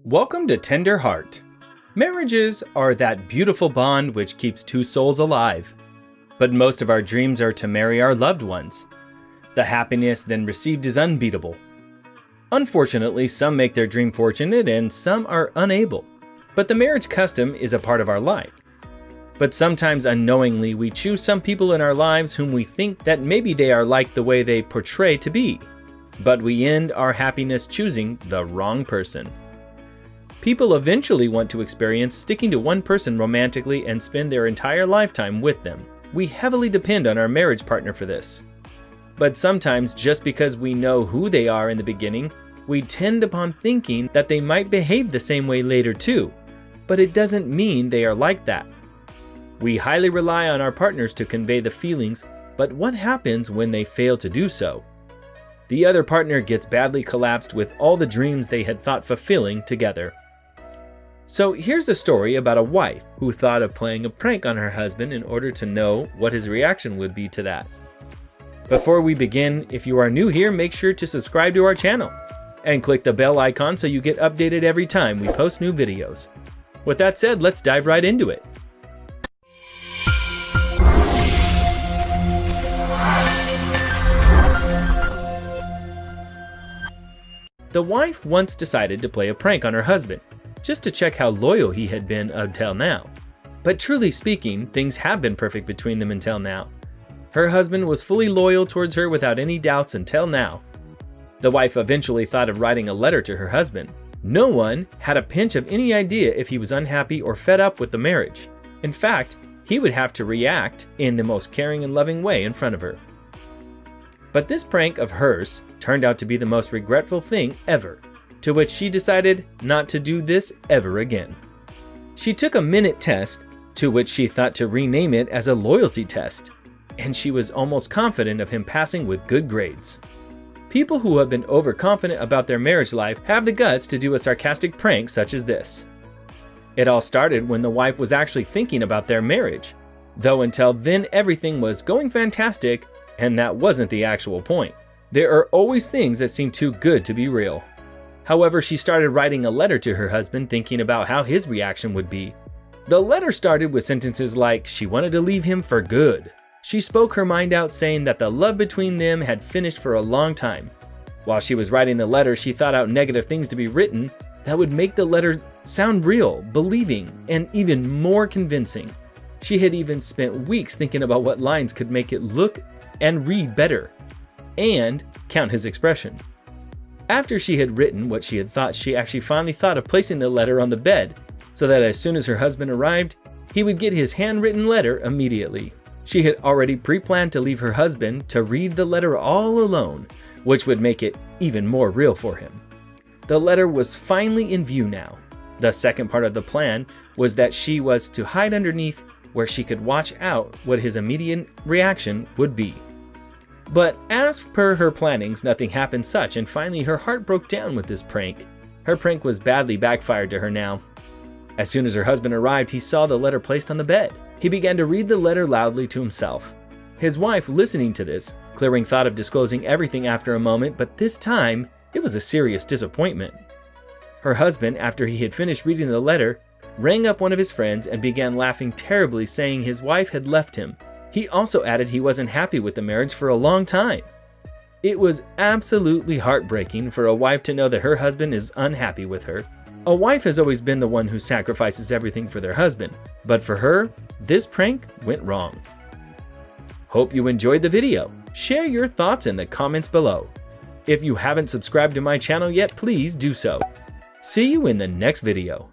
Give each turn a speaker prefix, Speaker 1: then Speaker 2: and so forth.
Speaker 1: Welcome to Tender Heart. Marriages are that beautiful bond which keeps two souls alive. But most of our dreams are to marry our loved ones. The happiness then received is unbeatable. Unfortunately, some make their dream fortunate and some are unable. But the marriage custom is a part of our life. But sometimes unknowingly we choose some people in our lives whom we think that maybe they are like the way they portray to be. But we end our happiness choosing the wrong person. People eventually want to experience sticking to one person romantically and spend their entire lifetime with them. We heavily depend on our marriage partner for this. But sometimes just because we know who they are in the beginning, we tend upon thinking that they might behave the same way later too. But it doesn't mean they are like that. We highly rely on our partners to convey the feelings, but what happens when they fail to do so? The other partner gets badly collapsed with all the dreams they had thought fulfilling together. So here's a story about a wife who thought of playing a prank on her husband in order to know what his reaction would be to that. Before we begin, if you are new here, make sure to subscribe to our channel and click the bell icon so you get updated every time we post new videos. With that said, let's dive right into it. The wife once decided to play a prank on her husband, just to check how loyal he had been until now. But truly speaking, things have been perfect between them until now. Her husband was fully loyal towards her without any doubts until now. The wife eventually thought of writing a letter to her husband. No one had a pinch of any idea if he was unhappy or fed up with the marriage. In fact, he would have to react in the most caring and loving way in front of her. But this prank of hers turned out to be the most regretful thing ever, to which she decided not to do this ever again. She took a minute test, to which she thought to rename it as a loyalty test, and she was almost confident of him passing with good grades. People who have been overconfident about their marriage life have the guts to do a sarcastic prank such as this. It all started when the wife was actually thinking about their marriage, though until then everything was going fantastic, and that wasn't the actual point. There are always things that seem too good to be real. However, she started writing a letter to her husband thinking about how his reaction would be. The letter started with sentences like she wanted to leave him for good. She spoke her mind out saying that the love between them had finished for a long time. While she was writing the letter, she thought out negative things to be written that would make the letter sound real, believing, and even more convincing. She had even spent weeks thinking about what lines could make it look and read better, and count his expression. After she had written what she had thought, she actually finally thought of placing the letter on the bed, so that as soon as her husband arrived, he would get his handwritten letter immediately. She had already pre-planned to leave her husband to read the letter all alone, which would make it even more real for him. The letter was finally in view now. The second part of the plan was that she was to hide underneath where she could watch out what his immediate reaction would be. But as per her plannings, nothing happened such, and finally her heart broke down with this prank. Her prank was badly backfired to her now. As soon as her husband arrived, he saw the letter placed on the bed. He began to read the letter loudly to himself. His wife, listening to this, clearing thought of disclosing everything after a moment, but this time it was a serious disappointment. Her husband, after he had finished reading the letter, rang up one of his friends and began laughing terribly, saying his wife had left him. He also added he wasn't happy with the marriage for a long time. It was absolutely heartbreaking for a wife to know that her husband is unhappy with her. A wife has always been the one who sacrifices everything for their husband, but for her, this prank went wrong. Hope you enjoyed the video. Share your thoughts in the comments below. If you haven't subscribed to my channel yet, please do so. See you in the next video.